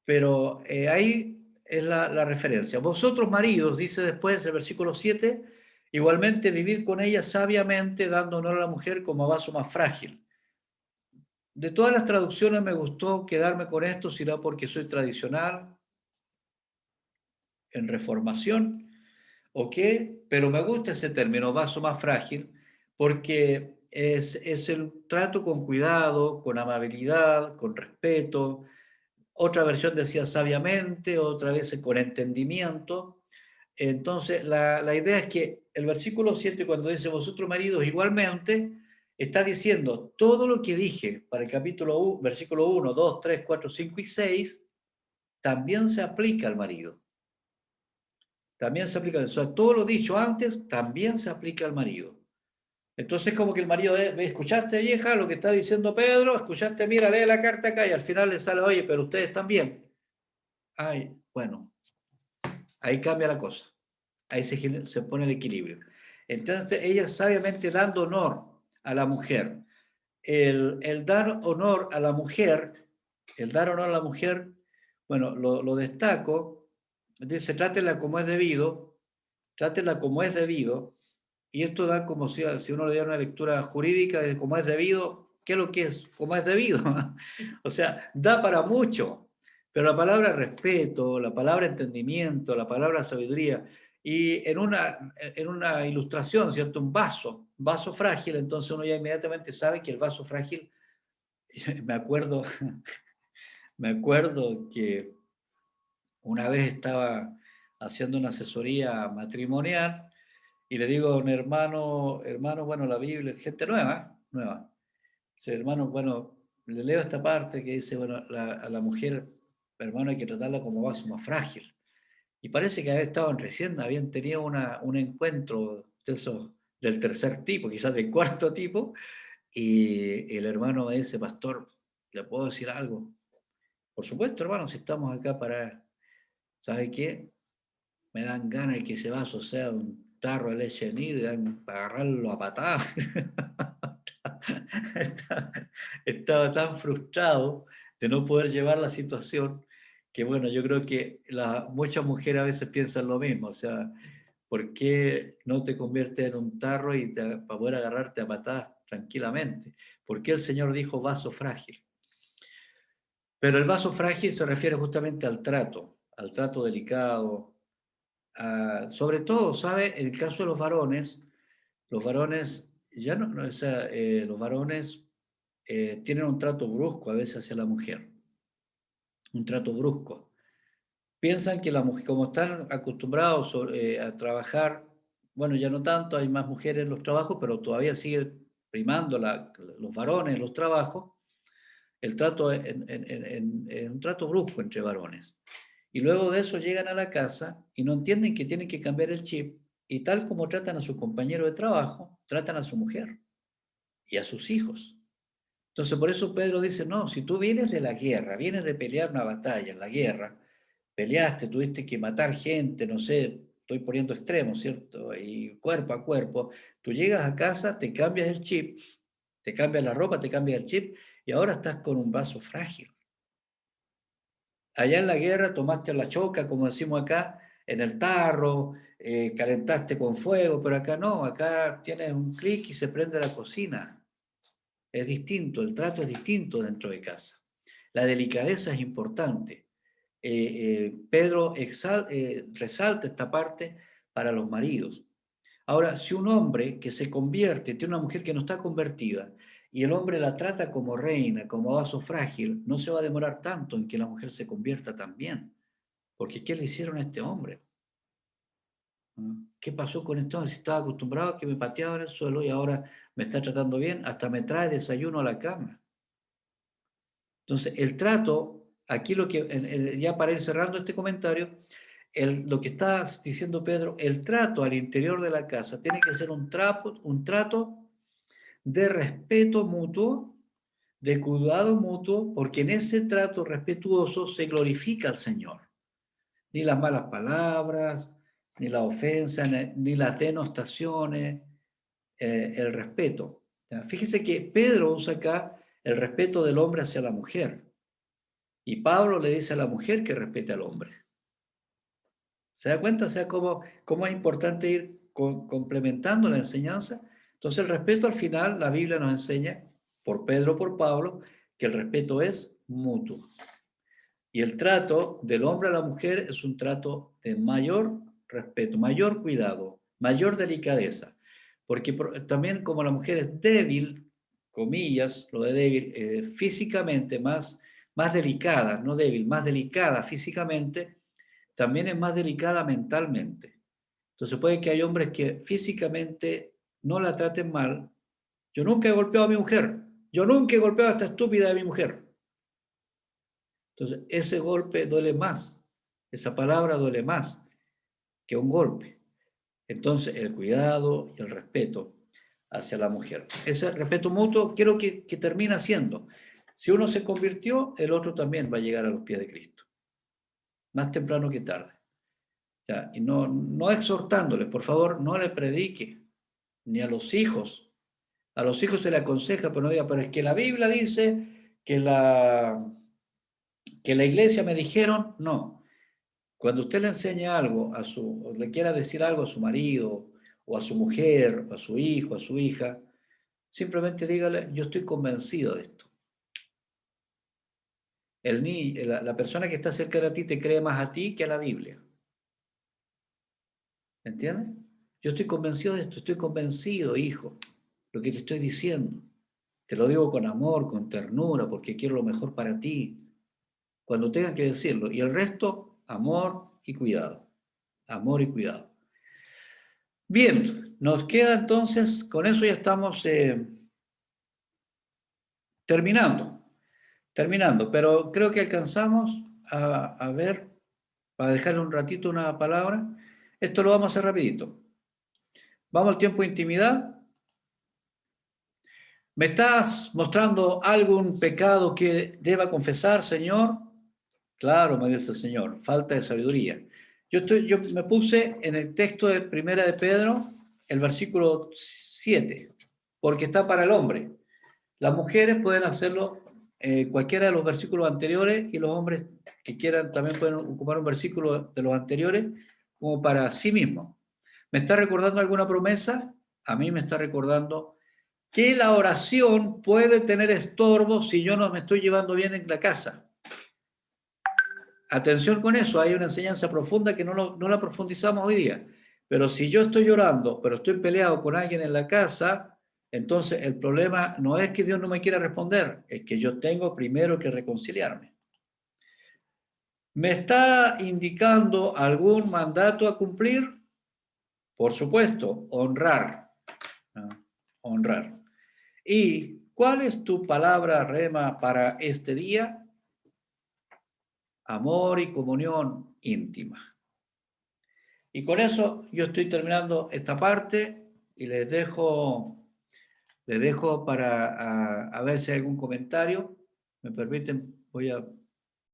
A: Pero ahí es la referencia. Vosotros maridos, dice después el versículo 7, igualmente vivid con ella sabiamente, dando honor a la mujer como a vaso más frágil. De todas las traducciones me gustó quedarme con esto, será porque soy tradicional, en reformación, ¿o qué? Pero me gusta ese término, vaso más frágil, porque es el trato con cuidado, con amabilidad, con respeto. Otra versión decía sabiamente, otra vez con entendimiento. Entonces, la idea es que el versículo 7, cuando dice vosotros maridos igualmente, está diciendo todo lo que dije para el capítulo 1, versículo 1, 2, 3, 4, 5 y 6, también se aplica al marido. También se aplica, o sea, todo lo dicho antes también se aplica al marido. Entonces, como que el marido ve, escuchaste vieja lo que está diciendo Pedro, escuchaste, mira, lee la carta acá y al final le sale, oye, pero ustedes también. Ay, bueno, ahí cambia la cosa. Ahí se pone el equilibrio. Entonces, ella sabiamente dando honor a la mujer. El dar honor a la mujer, el dar honor a la mujer, bueno, lo destaco, dice, trátela como es debido, trátela como es debido, y esto da como si uno le diera una lectura jurídica de cómo es debido, ¿qué es lo que es? Como es debido. O sea, da para mucho, pero la palabra respeto, la palabra entendimiento, la palabra sabiduría, y en una ilustración, ¿cierto? Un vaso frágil, entonces uno ya inmediatamente sabe que el vaso frágil, me acuerdo, me acuerdo que una vez estaba haciendo una asesoría matrimonial y le digo a un hermano, bueno, la Biblia, gente nueva. Dice, hermano, bueno, le leo esta parte que dice, bueno, a la mujer, hermano, hay que tratarla como vaso más frágil. Y parece que habían tenido un encuentro de esos, del tercer tipo, quizás del cuarto tipo, y el hermano me dice, pastor, ¿le puedo decir algo? Por supuesto, hermano, si estamos acá para, ¿sabe qué? Me dan ganas de que ese vaso sea un tarro de leche nido, para agarrarlo a patadas. estaba, estaba tan frustrado de no poder llevar la situación que, bueno, yo creo que muchas mujeres a veces piensan lo mismo, o sea, ¿por qué no te conviertes en un tarro para poder agarrarte a patadas tranquilamente? ¿Por qué el Señor dijo vaso frágil? Pero el vaso frágil se refiere justamente al trato delicado, sobre todo, ¿sabe? En el caso de los varones ya no, o sea, los varones tienen un trato brusco a veces hacia la mujer, un trato brusco. Piensan que la mujer, como están acostumbrados a trabajar, bueno, ya no tanto, hay más mujeres en los trabajos, pero todavía sigue primando los varones en los trabajos, el trato en un trato brusco entre varones. Y luego de eso llegan a la casa y no entienden que tienen que cambiar el chip y tal como tratan a su compañero de trabajo, tratan a su mujer y a sus hijos. Entonces por eso Pedro dice, no, si tú vienes de la guerra, vienes de pelear una batalla en la guerra, peleaste, tuviste que matar gente, no sé, estoy poniendo extremos, ¿cierto? Y cuerpo a cuerpo, tú llegas a casa, te cambias el chip, te cambias la ropa, te cambias el chip y ahora estás con un vaso frágil. Allá en la guerra tomaste la choca, como decimos acá, en el tarro, calentaste con fuego, pero acá no, acá tienes un clic y se prende la cocina. Es distinto, el trato es distinto dentro de casa. La delicadeza es importante. Pedro resalta esta parte para los maridos. Ahora, si un hombre que se convierte, tiene una mujer que no está convertida, y el hombre la trata como reina, como vaso frágil, no se va a demorar tanto en que la mujer se convierta también. Porque ¿qué le hicieron a este hombre? ¿Qué pasó con esto? Si estaba acostumbrado a que me pateaba en el suelo y ahora me está tratando bien, hasta me trae desayuno a la cama. Entonces, el trato, aquí lo que, ya para ir cerrando este comentario, lo que está diciendo Pedro, el trato al interior de la casa tiene que ser un trato de respeto mutuo, de cuidado mutuo, porque en ese trato respetuoso se glorifica al Señor. Ni las malas palabras, ni la ofensa, ni las denostaciones, el respeto. Fíjese que Pedro usa acá el respeto del hombre hacia la mujer. Y Pablo le dice a la mujer que respete al hombre. ¿Se da cuenta? O sea, cómo es importante ir complementando la enseñanza. Entonces, el respeto al final, la Biblia nos enseña, por Pedro, por Pablo, que el respeto es mutuo. Y el trato del hombre a la mujer es un trato de mayor respeto, mayor cuidado, mayor delicadeza. Porque también como la mujer es débil, comillas, lo de débil, físicamente más delicada, no débil, más delicada físicamente, también es más delicada mentalmente. Entonces puede que hay hombres que físicamente no la traten mal. Yo nunca he golpeado a mi mujer. Yo nunca he golpeado a esta estúpida de mi mujer. Entonces ese golpe duele más. Esa palabra duele más que un golpe. Entonces el cuidado y el respeto hacia la mujer. Ese respeto mutuo quiero que termine siendo. Si uno se convirtió, el otro también va a llegar a los pies de Cristo. Más temprano que tarde. Ya, y no exhortándole, por favor, no le predique, ni a los hijos. A los hijos se le aconseja, pero no diga, pero es que la Biblia dice que la iglesia me dijeron, no. Cuando usted le enseña algo o le quiera decir algo a su marido, o a su mujer, o a su hijo, a su hija, simplemente dígale, yo estoy convencido de esto. La persona que está cerca de ti te cree más a ti que a la Biblia. ¿Entiendes? Yo estoy convencido de esto, estoy convencido, hijo, lo que te estoy diciendo. Te lo digo con amor, con ternura, porque quiero lo mejor para ti. Cuando tengan que decirlo. Y el resto, amor y cuidado. Amor y cuidado. Bien, nos queda entonces, con eso ya estamos terminando, pero creo que alcanzamos a ver, para dejarle un ratito una palabra. Esto lo vamos a hacer rapidito. Vamos al tiempo de intimidad. ¿Me estás mostrando algún pecado que deba confesar, Señor? Claro, me dice el Señor, falta de sabiduría. Yo me puse en el texto de Primera de Pedro, el versículo 7, porque está para el hombre. Las mujeres pueden hacerlo cualquiera de los versículos anteriores y los hombres que quieran también pueden ocupar un versículo de los anteriores como para sí mismos. ¿Me está recordando alguna promesa? A mí me está recordando que la oración puede tener estorbo si yo no me estoy llevando bien en la casa. Atención con eso, hay una enseñanza profunda que no la profundizamos hoy día. Pero si yo estoy llorando, pero estoy peleado con alguien en la casa, entonces el problema no es que Dios no me quiera responder, es que yo tengo primero que reconciliarme. ¿Me está indicando algún mandato a cumplir? Por supuesto, honrar. Honrar. ¿Y cuál es tu palabra, Rema, para este día? Amor y comunión íntima. Y con eso yo estoy terminando esta parte y les dejo para a ver si hay algún comentario. ¿Me permiten? Voy a